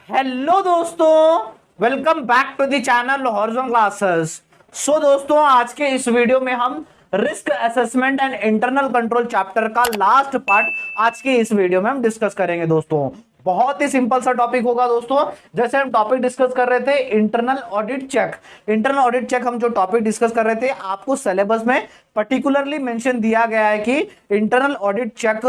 Hello दोस्तों, welcome back to the channel Horizon classes. So दोस्तों, आज के इस वीडियो में हम risk assessment and internal control chapter का लास्ट पार्ट आज के इस वीडियो में हम डिस्कस करेंगे। दोस्तों बहुत ही सिंपल सा टॉपिक होगा। दोस्तों जैसे हम टॉपिक डिस्कस कर रहे थे internal audit check, internal audit check हम जो टॉपिक डिस्कस कर रहे थे, आपको सिलेबस में पर्टिकुलरली मेंशन दिया गया है कि इंटरनल ऑडिट चेक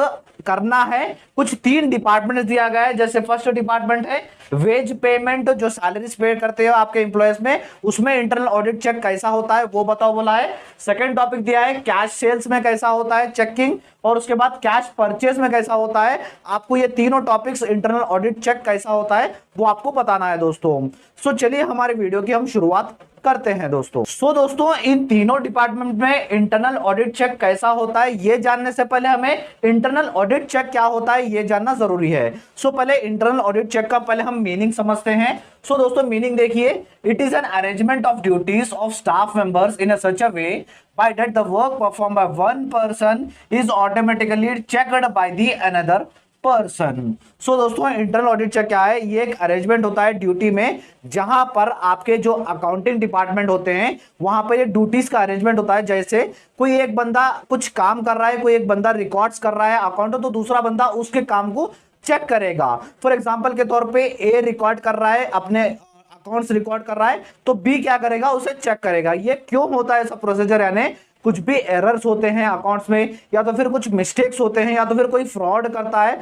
करना है। कुछ 3 डिपार्टमेंट दिया गया है। जैसे फर्स्ट डिपार्टमेंट है वेज पेमेंट, जो सैलरीज पे करते हो आपके एम्प्लॉयज में, उसमें इंटरनल ऑडिट चेक कैसा होता है वो बताओ बोला है। सेकंड टॉपिक दिया है कैश सेल्स में कैसा होता है चेकिंग, और उसके बाद कैश परचेज में कैसा होता है। आपको ये तीनों टॉपिक्स इंटरनल ऑडिट चेक कैसा होता है वो आपको बताना है दोस्तों। सो चलिए हमारे वीडियो की हम शुरुआत करते हैं दोस्तों। दोस्तों इन तीनों डिपार्टमेंट में इंटरनल ऑडिट चेक कैसा होता है ये जानने से पहले हमें इंटरनल ऑडिट चेक क्या होता है ये जानना जरूरी है। पहले इंटरनल ऑडिट चेक का पहले हम मीनिंग समझते हैं। दोस्तों मीनिंग देखिए, it is an arrangement of duties of staff members in such a way by that the work performed by one person is automatically checked by the another person. दोस्तों internal audit check क्या है? ये एक arrangement होता है duty में, जहां पर आपके जो अकाउंटिंग डिपार्टमेंट होते हैं वहां पर ये ड्यूटीज का अरेंजमेंट होता है। जैसे कोई एक बंदा कुछ काम कर रहा है, कोई एक बंदा रिकॉर्ड्स कर रहा है अकाउंट, तो दूसरा बंदा उसके काम को चेक करेगा। फॉर एग्जाम्पल के तौर पे ए रिकॉर्ड कर रहा है, अपने अकाउंट्स रिकॉर्ड कर रहा है, तो बी क्या करेगा? उसे चेक करेगा। ये क्यों होता है ऐसा प्रोसीजर? यानी कुछ भी एरर्स होते हैं अकाउंट्स में, या तो फिर कुछ मिस्टेक्स होते हैं, या तो फिर कोई फ्रॉड करता है,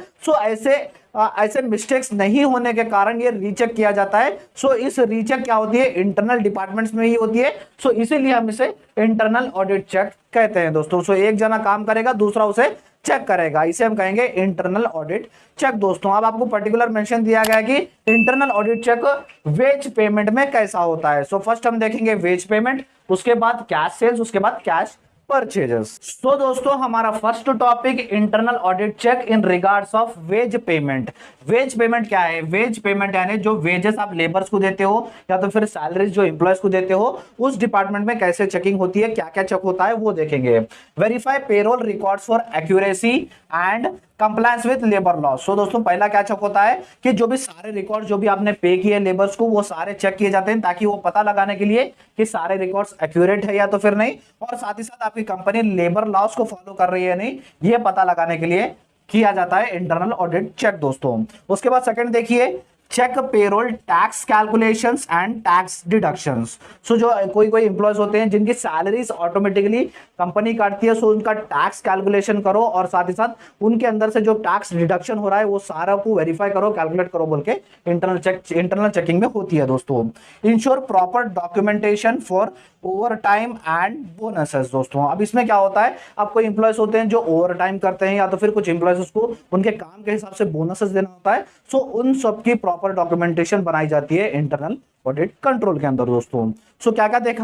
ऐसे मिस्टेक्स नहीं होने के कारण ये रीचेक किया जाता है। इस रीचेक क्या होती है? इंटरनल डिपार्टमेंट्स में ही होती है। इसीलिए हम इसे इंटरनल ऑडिट चेक कहते हैं दोस्तों। एक जना काम करेगा, दूसरा उसे चेक करेगा, इसे हम कहेंगे इंटरनल ऑडिट चेक दोस्तों। अब आपको पर्टिकुलर मेंशन दिया गया है कि internal audit check wage payment में कैसा होता है। फर्स्ट हम देखेंगे वेज पेमेंट, उसके बाद कैश सेल्स, उसके बाद कैश परचेजेस। दोस्तों हमारा first topic internal audit check in regards of wage payment. Wage payment क्या है? वेज पेमेंट यानी जो वेजेस आप लेबर्स को देते हो या तो फिर सैलरीज जो एम्प्लॉयज को देते हो, उस डिपार्टमेंट में कैसे चेकिंग होती है, क्या क्या चेक होता है वो देखेंगे। Verify payroll records for accuracy and compliance with labour law. दोस्तों पहला क्या चेक होता है कि जो भी सारे रिकॉर्ड जो भी आपने पे किए लेबर्स को, वो सारे चेक किए जाते हैं, ताकि वो पता लगाने के लिए कि सारे रिकॉर्ड्स एक्यूरेट है या तो फिर नहीं, और साथ ही साथ आपकी कंपनी लेबर लॉस को फॉलो कर रही है नहीं, ये पता लगाने के लिए किया जाता है इंटरनल ऑडिट चेक दोस्तों। उसके बाद सेकंड देखिए, check payroll tax calculations and tax deductions. जो कोई एम्प्लॉयज होते हैं जिनकी सैलरीज ऑटोमेटिकली कंपनी काटती है, उनका टैक्स कैलकुलेशन करो, और साथ ही साथ उनके अंदर से जो टैक्स डिडक्शन हो रहा है वो सारा को वेरीफाई करो, कैलकुलेट करो बोल के इंटरनल चेकिंग में होती है दोस्तों। Ensure proper documentation for over time and bonuses दोस्तों। अब इसमें क्या होता है, अब कोई एम्प्लॉयज होते हैं जो ओवर टाइम करते हैं, या तो फिर कुछ एम्प्लॉयज को उनके काम के हिसाब से बोनसेस देना होता है। उन सब की प्रॉपर डॉक्यूमेंटेशन बनाई जाती है इंटरनल ऑडिट कंट्रोल के अंदर दोस्तों। क्या क्या देखा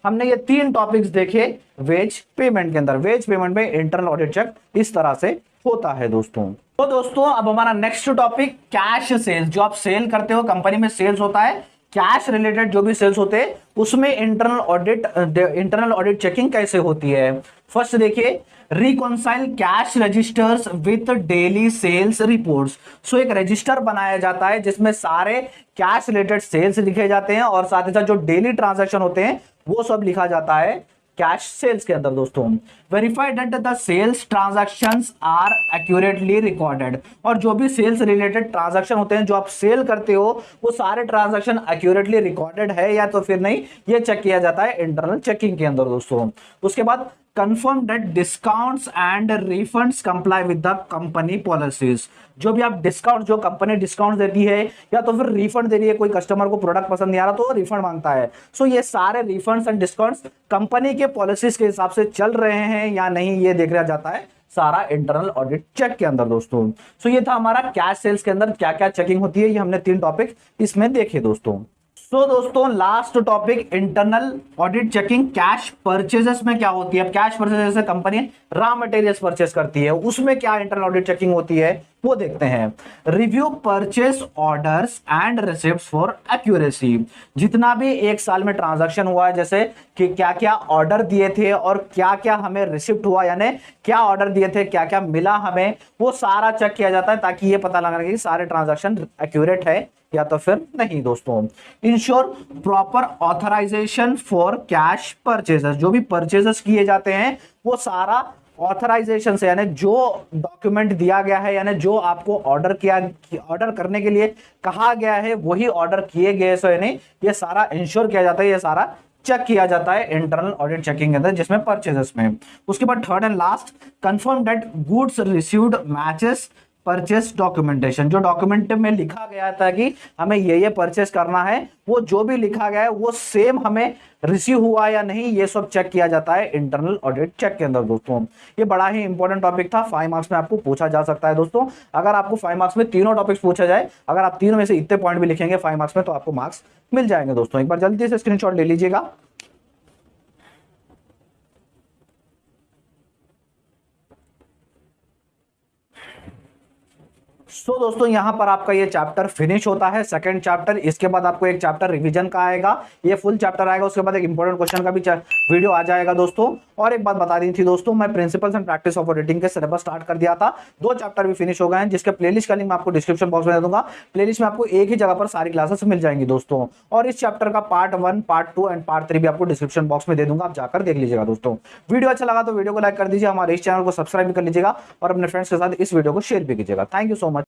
हमने ये 3 टॉपिक्स देखे वेज पेमेंट के अंदर। वेज पेमेंट में इंटरनल ऑडिट चेक इस तरह से होता है दोस्तों। दोस्तों अब हमारा नेक्स्ट टॉपिक कैश सेल्स। जो आप सेल करते हो, कंपनी में सेल्स होता है, कैश रिलेटेड जो भी सेल्स होते हैं उसमें इंटरनल ऑडिट चेकिंग कैसे होती है। फर्स्ट देखिए, reconcile cash registers with daily sales reports. एक रजिस्टर बनाया जाता है जिसमें सारे कैश रिलेटेड सेल्स लिखे जाते हैं, और साथ ही साथ जो डेली ट्रांजैक्शन होते हैं वो सब लिखा जाता है कैश सेल्स के अंदर दोस्तों। Verify that the sales transactions are accurately recorded. और जो भी सेल्स रिलेटेड ट्रांजैक्शन होते हैं, जो आप सेल करते हो, वो सारे ट्रांजैक्शन एक्यूरेटली रिकॉर्डेड है या तो फिर नहीं, ये चेक किया जाता है इंटरनल चेकिंग के अंदर दोस्तों। उसके बाद confirm that discounts and refunds comply with the company policies। जो भी आप डिस्काउंट, जो कंपनी डिस्काउंट देती है या तो फिर रिफंड दे रही है, कोई कस्टमर को प्रोडक्ट पसंद नहीं आ रहा तो रिफंड मांगता है, ये सारे रिफंड्स एंड डिस्काउंट्स कंपनी के पॉलिसीज के हिसाब से चल रहे हैं या नहीं, ये देखा जाता है सारा इंटरनल ऑडिट चेक के अंदर दोस्तों। ये था हमारा कैश सेल्स के अंदर क्या क्या चेकिंग होती है, ये हमने 3 टॉपिक इसमें देखे दोस्तों। दोस्तों last topic internal audit checking cash purchases में क्या होती है। अब कैश परचेजेस से कंपनी रॉ मटेरियल्स परचेस करती है, उसमें क्या इंटरनल ऑडिट चेकिंग होती है, वो देखते हैं। Review purchase orders and receipts for accuracy, जितना भी एक साल में ट्रांजैक्शन हुआ है, जैसे कि क्या क्या ऑर्डर दिए थे और क्या क्या हमें रिसिप्ट हुआ, यानी क्या ऑर्डर दिए थे, क्या क्या मिला हमें, वो सारा चेक किया जाता है ताकि ये पता लगाना कि सारे ट्रांजैक्शन एक्यूरेट है या तो फिर नहीं। दोस्तों, ensure proper authorization for cash purchases, जो भी परचेजेस किए जाते हैं वो सारा ऑथराइजेशन से, यानी जो डॉक्यूमेंट दिया गया है, यानी जो आपको ऑर्डर करने के लिए कहा गया है वही ऑर्डर किए गए, सो यानी ये सारा इंश्योर किया जाता है, ये सारा चेक किया जाता है इंटरनल ऑडिट चेकिंग के अंदर, जिसमें परचेजेस में। उसके बाद third and last, confirm that goods received matches purchase documentation, जो डॉक्यूमेंट में लिखा गया था कि हमें ये परचेस करना है, वो जो भी लिखा गया है वो सेम हमें रिसीव हुआ या नहीं, ये सब चेक किया जाता है इंटरनल ऑडिट चेक के अंदर। दोस्तों, ये बड़ा ही इंपॉर्टेंट टॉपिक था, 5 मार्क्स में आपको पूछा जा सकता है। दोस्तों, अगर आपको 5 मार्क्स में तीनों टॉपिक्स पूछा जाए, अगर आप तीनों में से इतने पॉइंट भी लिखेंगे 5 मार्क्स में, तो आपको मार्क्स मिल जाएंगे। दोस्तों, एक बार जल्दी से स्क्रीनशॉट ले लीजिएगा। दोस्तों, यहां पर आपका ये चैप्टर फिनिश होता है, सेकंड चैप्टर। इसके बाद आपको एक चैप्टर रिवीजन का आएगा, ये फुल चैप्टर आएगा। उसके बाद एक इंपॉर्टेंट क्वेश्चन का भी वीडियो आ जाएगा। दोस्तों, और एक बात बता दी थी दोस्तों, मैं principles and practice of auditing के सिलेबस स्टार्ट कर दिया था, 2 चैप्टर भी फिनिश हो गए हैं, जिसके प्लेलिस्ट का लिंक मैं आपको डिस्क्रिप्शन बॉक्स में दे दूंगा। प्लेलिस्ट में आपको एक ही जगह पर सारी क्लासेस मिल जाएंगी दोस्तों, और इस चैप्टर का पार्ट 1, पार्ट 2 एंड पार्ट 3 भी आपको डिस्क्रिप्शन बॉक्स में दे दूंगा, आप जाकर देख लीजिएगा। दोस्तों, वीडियो अच्छा लगा तो वीडियो को लाइक कर दीजिए, हमारे इस चैनल को सब्सक्राइब भी कर लीजिएगा और अपने फ्रेंड्स के साथ इस वीडियो को शेयर भी कीजिएगा। Thank you so much.